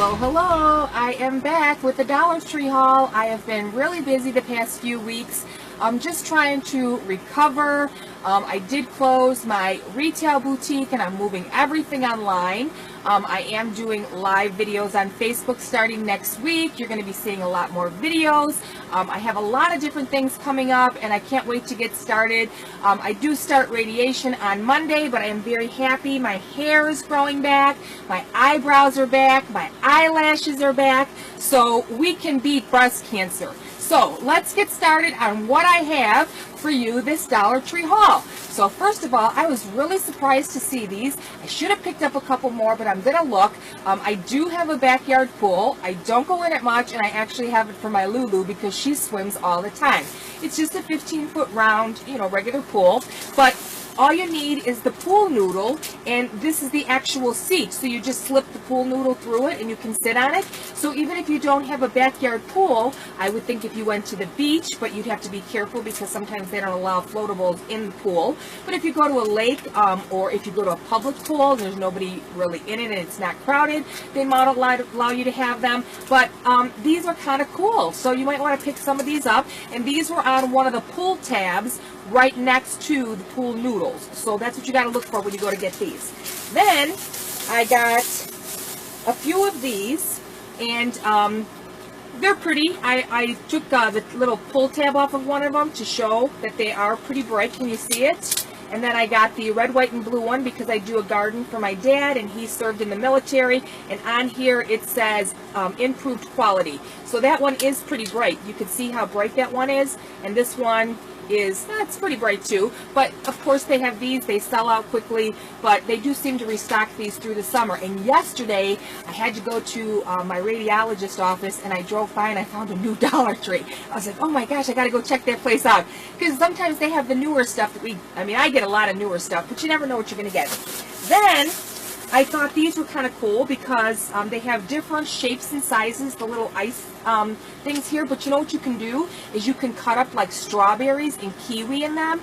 Hello, I am back with the Dollar Tree haul. I have been really busy the past few weeks. I'm just trying to recover. I did close my retail boutique and I'm moving everything online. I am doing live videos on Facebook starting next week. You're going to be seeing a lot more videos. I have a lot of different things coming up and I can't wait to get started. I do start radiation on Monday, but I am very happy. My hair is growing back, my eyebrows are back, my eyelashes are back, so we can beat breast cancer. So let's get started on what I have for you this Dollar Tree haul. So first of all, I was really surprised to see these. I should have picked up a couple more, but I'm gonna look. I do have a backyard pool. I don't go in it much, and I actually have it for my Lulu because she swims all the time. It's just a 15-foot round, regular pool, but all you need is the pool noodle, and this is the actual seat. So you just slip the pool noodle through it and you can sit on it. So even if you don't have a backyard pool, I would think if you went to the beach, but you'd have to be careful because sometimes they don't allow floatables in the pool. But if you go to a lake or if you go to a public pool and there's nobody really in it and it's not crowded, they might allow you to have them. But these are kind of cool. So you might want to pick some of these up. And these were on one of the pull tabs right next to the pool noodles. So that's what you got to look for when you go to get these. Then I got a few of these, and they're pretty. I took the little pull tab off of one of them to show that they are pretty bright. Can you see it? And then I got the red, white, and blue one because I do a garden for my dad and he served in the military. And on here it says improved quality. So that one is pretty bright. You can see how bright that one is. And this one is, it's pretty bright too. But of course they have these. They sell out quickly, but they do seem to restock these through the summer. And yesterday I had to go to my radiologist office and I drove by and I found a new Dollar Tree. I was like, oh my gosh, I gotta go check that place out. Because sometimes they have the newer stuff that I get a lot of newer stuff, but you never know what you're gonna get. Then I thought these were kind of cool because they have different shapes and sizes, the little ice things here, but you know what you can do is you can cut up like strawberries and kiwi in them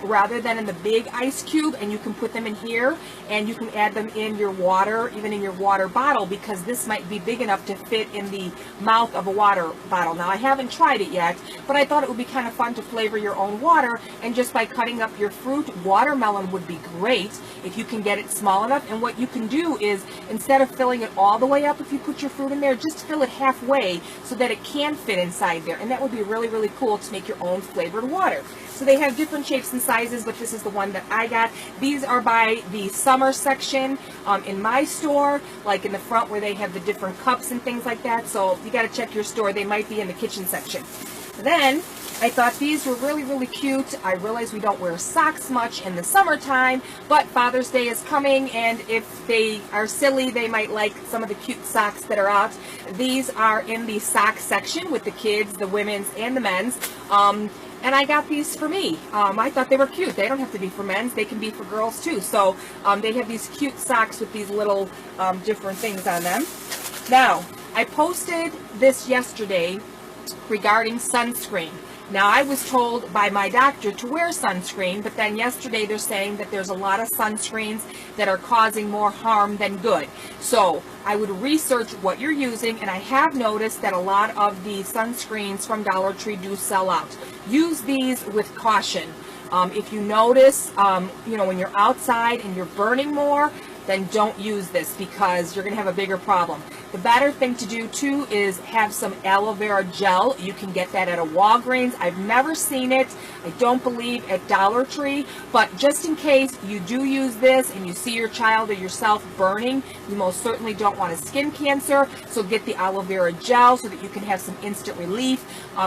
rather than in the big ice cube, and you can put them in here and you can add them in your water, even in your water bottle, because this might be big enough to fit in the mouth of a water bottle. Now I haven't tried it yet, but I thought it would be kind of fun to flavor your own water, and just by cutting up your fruit, watermelon would be great if you can get it small enough. And what you can do is, instead of filling it all the way up if you put your fruit in there, just fill it halfway so that it can fit inside there, and that would be really, really cool to make your own flavored water. So they have different shapes and sizes, but this is the one that I got. These are by the summer section in my store, like in the front where they have the different cups and things like that. So you got to check your store. They might be in the kitchen section. Then I thought these were really, really cute. I realize we don't wear socks much in the summertime, but Father's Day is coming, and if they are silly, they might like some of the cute socks that are out. These are in the sock section with the kids, the women's, and the men's. And I got these for me. I thought they were cute. They don't have to be for men's. They can be for girls too. So they have these cute socks with these little different things on them. Now, I posted this yesterday regarding sunscreen. Now, I was told by my doctor to wear sunscreen, but then yesterday they're saying that there's a lot of sunscreens that are causing more harm than good. So I would research what you're using, and I have noticed that a lot of the sunscreens from Dollar Tree do sell out. Use these with caution. If you notice, when you're outside and you're burning more, then don't use this because you're going to have a bigger problem. The better thing to do too is have some aloe vera gel. You can get that at a Walgreens. I've never seen it, I don't believe, at Dollar Tree, but just in case you do use this and you see your child or yourself burning, you most certainly don't want a skin cancer, so get the aloe vera gel so that you can have some instant relief.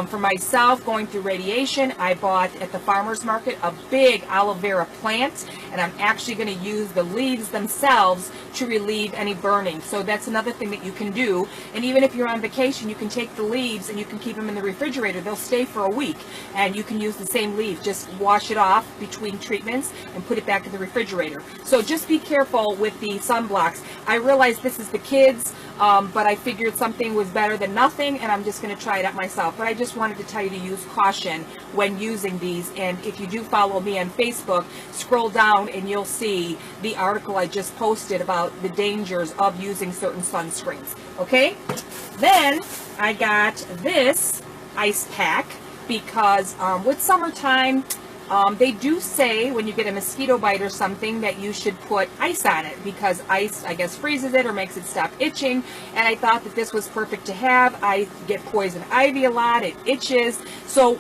For myself, going through radiation, I bought at the farmer's market a big aloe vera plant, and I'm actually going to use the leaves themselves to relieve any burning. So that's another thing that you can do. And even if you're on vacation, you can take the leaves and you can keep them in the refrigerator. They'll stay for a week, and you can use the same leaf. Just wash it off between treatments and put it back in the refrigerator. So just be careful with the sunblocks. I realize this is the kids but I figured something was better than nothing, and I'm just going to try it out myself. But I just wanted to tell you to use caution when using these, and if you do follow me on Facebook, scroll down and you'll see the article I just posted about the dangers of using certain sunscreens. Okay, then I got this ice pack because with summertime, they do say when you get a mosquito bite or something that you should put ice on it, because ice, I guess, freezes it or makes it stop itching. And I thought that this was perfect to have. I get poison ivy a lot. It itches. So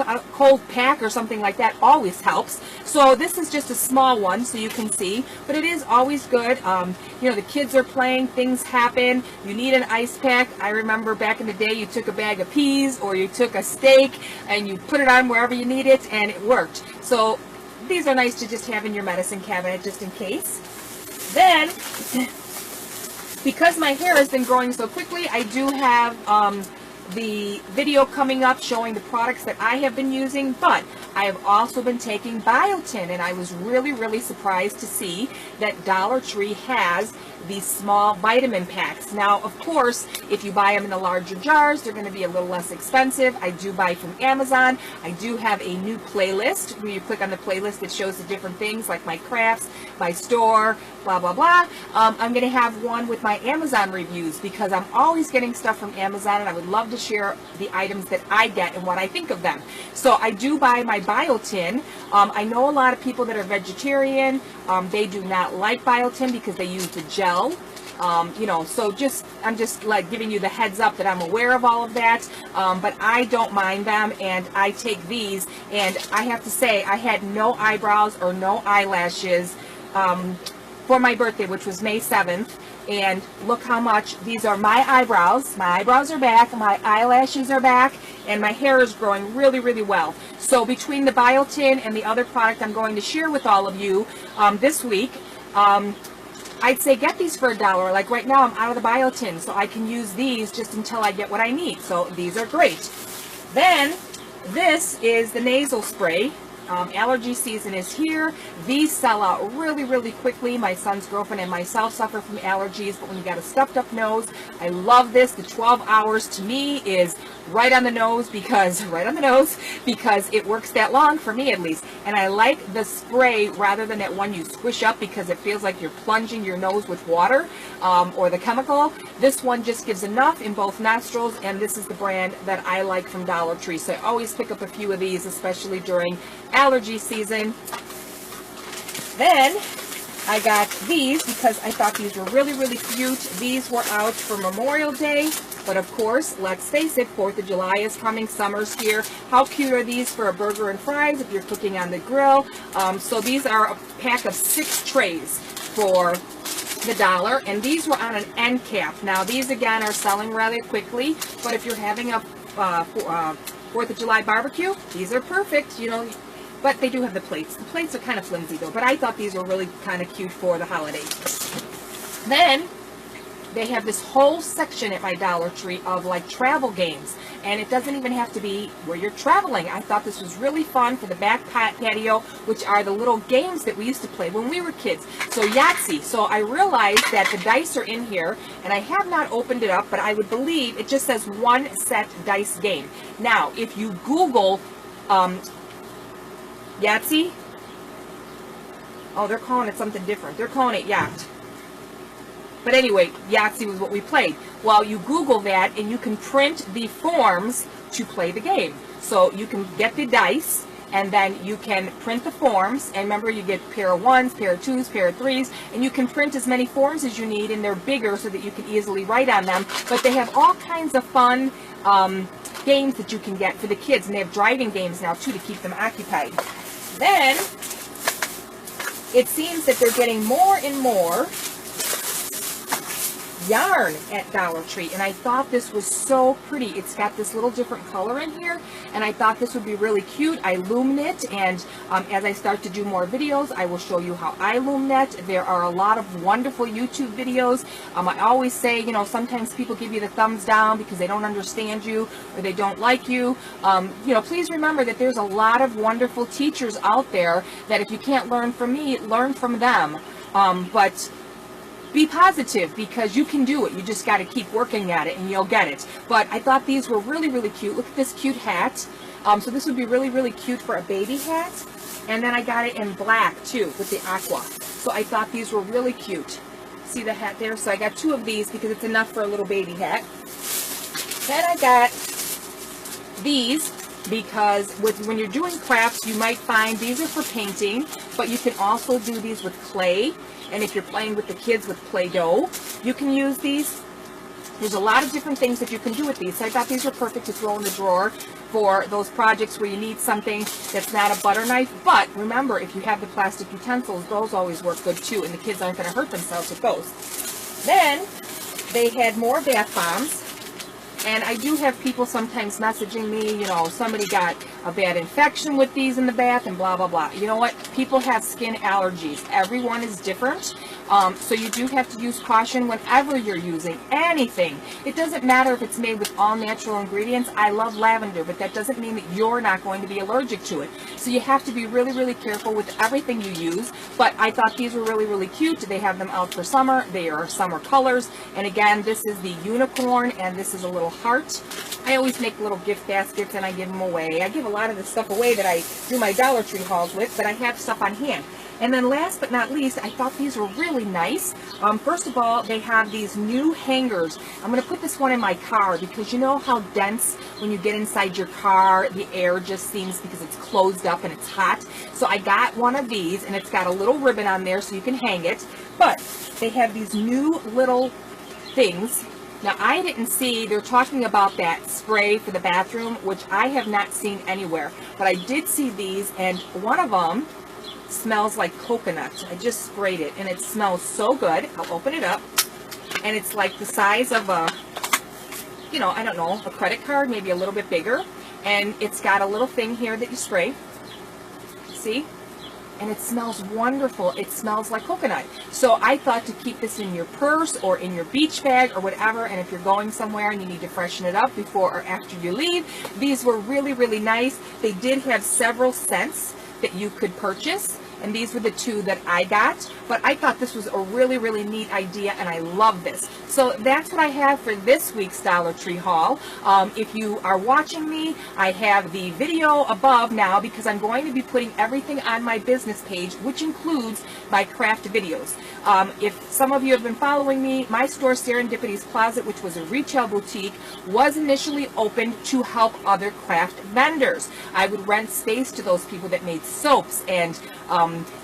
a cold pack or something like that always helps. So this is just a small one, so you can see, but it is always good. You know, the kids are playing, things happen, you need an ice pack. I remember back in the day, you took a bag of peas or you took a steak and you put it on wherever you need it, and it worked. So these are nice to just have in your medicine cabinet just in case. Then, because my hair has been growing so quickly, I do have the video coming up showing the products that I have been using, but I have also been taking Biotin, and I was really surprised to see that Dollar Tree has these small vitamin packs. Now, of course, if you buy them in the larger jars, they're going to be a little less expensive. I do buy from Amazon. I do have a new playlist where you click on the playlist that shows the different things like my crafts, my store, blah blah blah. I'm going to have one with my Amazon reviews because I'm always getting stuff from Amazon, and I would love to share the items that I get and what I think of them. So I do buy my Biotin. I know a lot of people that are vegetarian, they do not like Biotin because they use the gel. You know, so I'm just like giving you the heads up that I'm aware of all of that, but I don't mind them, and I take these, and I have to say I had no eyebrows or no eyelashes for my birthday, which was May 7th, and look how much these are my eyebrows. My eyebrows are back, my eyelashes are back, and my hair is growing really well. So between the Biotin and the other product I'm going to share with all of you this week, I'd say get these for $1. Like right now I'm out of the Biotin, so I can use these just until I get what I need. So these are great. Then this is the nasal spray. Allergy season is here. These sell out really quickly. My son's girlfriend and myself suffer from allergies, but when you got a stuffed up nose, I love this. The 12 hours to me is right on the nose because it works that long for me at least. And I like the spray rather than that one you squish up because it feels like you're plunging your nose with water or the chemical. This one just gives enough in both nostrils, and this is the brand that I like from Dollar Tree. So I always pick up a few of these, especially during allergy season. Then I got these because I thought these were really cute. These were out for Memorial Day, but of course, let's face it, 4th of July is coming, summer's here. How cute are these for a burger and fries if you're cooking on the grill? So these are a pack of 6 trays for the $1, and these were on an end cap. Now these again are selling rather quickly, but if you're having a 4th of July barbecue, these are perfect, you know. But they do have the plates. The plates are kind of flimsy though, but I thought these were really kind of cute for the holidays. Then they have this whole section at my Dollar Tree of like travel games, and it doesn't even have to be where you're traveling. I thought this was really fun for the back patio, which are the little games that we used to play when we were kids. So Yahtzee. So I realized that the dice are in here, and I have not opened it up, but I would believe it just says 1 set dice game. Now, if you Google Yahtzee, oh, they're calling it something different. They're calling it Yacht. But anyway, Yahtzee was what we played. Well, you Google that and you can print the forms to play the game. So you can get the dice and then you can print the forms. And remember, you get pair of 1s, pair of 2s, pair of 3s, and you can print as many forms as you need, and they're bigger so that you can easily write on them. But they have all kinds of fun games that you can get for the kids, and they have driving games now too to keep them occupied. Then it seems that they're getting more and more yarn at Dollar Tree, and I thought this was so pretty. It's got this little different color in here, and I thought this would be really cute. I Loom Knit, and as I start to do more videos, I will show you how I Loom Knit. There are a lot of wonderful YouTube videos. I always say, you know, sometimes people give you the thumbs down because they don't understand you or they don't like you. You know, please remember that there's a lot of wonderful teachers out there that if you can't learn from me, learn from them. But be positive, because you can do it. You just got to keep working at it and you'll get it. But I thought these were really, really cute. Look at this cute hat. So this would be really, really cute for a baby hat. And then I got it in black too with the aqua. So I thought these were really cute. See the hat there? So I got 2 of these because it's enough for a little baby hat. Then I got these because when you're doing crafts, you might find these are for painting, but you can also do these with clay. And if you're playing with the kids with Play-Doh, you can use these. There's a lot of different things that you can do with these. So I thought these were perfect to throw in the drawer for those projects where you need something that's not a butter knife. But remember, if you have the plastic utensils, those always work good too, and the kids aren't going to hurt themselves with those. Then they had more bath bombs. And I do have people sometimes messaging me, you know, somebody got a bad infection with these in the bath and blah, blah, blah. You know what? People have skin allergies. Everyone is different. So you do have to use caution whenever you're using anything. It doesn't matter if it's made with all natural ingredients. I love lavender, but that doesn't mean that you're not going to be allergic to it. So you have to be really, really careful with everything you use. But I thought these were really, really cute. They have them out for summer. They are summer colors. And again, this is the unicorn, and this is a little heart. I always make little gift baskets and I give them away. I give a lot of the stuff away that I do my Dollar Tree hauls with, but I have stuff on hand. And then last but not least, I thought these were really nice. First of all, they have these new hangers. I'm going to put this one in my car because you know how dense when you get inside your car, the air just seems, because it's closed up and it's hot. So I got one of these, and it's got a little ribbon on there so you can hang it. But they have these new little things. Now, I didn't see, they're talking about that spray for the bathroom, which I have not seen anywhere. But I did see these, and one of them smells like coconut. I just sprayed it, and it smells so good. I'll open it up, and it's like the size of a, you know, I don't know, a credit card, maybe a little bit bigger. And it's got a little thing here that you spray. See? And it smells wonderful. It smells like coconut. So I thought to keep this in your purse or in your beach bag or whatever, and if you're going somewhere and you need to freshen it up before or after you leave, these were really, really nice. They did have several scents that you could purchase, and these were the 2 that I got. But I thought this was a really, really neat idea, and I love this. So that's what I have for this week's Dollar Tree haul. If you are watching me, I have the video above now because I'm going to be putting everything on my business page, which includes my craft videos. If some of you have been following me, my store Serendipity's Closet, which was a retail boutique, was initially opened to help other craft vendors. I would rent space to those people that made soaps and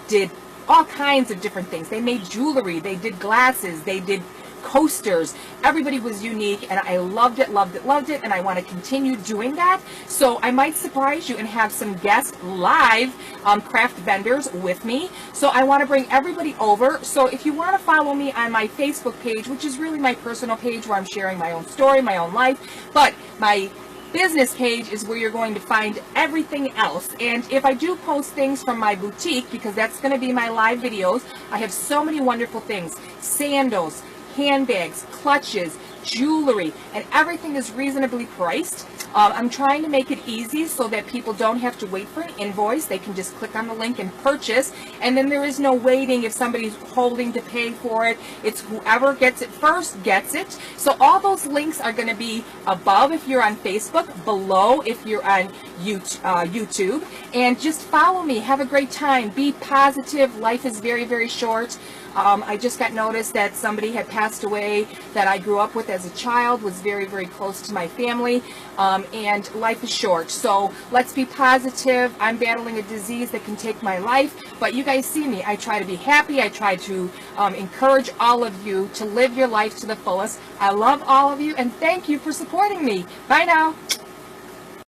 did all kinds of different things. They made jewelry, they did glasses, they did coasters. Everybody was unique, and I loved it, loved it, loved it, and I want to continue doing that. So I might surprise you and have some guest live craft vendors with me. So I want to bring everybody over. So if you want to follow me on my Facebook page, which is really my personal page where I'm sharing my own story, my own life, but my business page is where you're going to find everything else. And if I do post things from my boutique, because that's going to be my live videos, I have so many wonderful things. Sandals, handbags, clutches, jewelry, and everything is reasonably priced. I'm trying to make it easy so that people don't have to wait for an invoice. They can just click on the link and purchase, and then there is no waiting if somebody's holding to pay for it. It's whoever gets it first gets it. So all those links are going to be above if you're on Facebook, below if you're on YouTube, and just follow me. Have a great time. Be positive. Life is very, very short. I just got notice that somebody had passed away that I grew up with as a child, was very, very close to my family, and life is short. So let's be positive. I'm battling a disease that can take my life, but you guys see me. I try to be happy. I try to encourage all of you to live your life to the fullest. I love all of you, and thank you for supporting me. Bye now.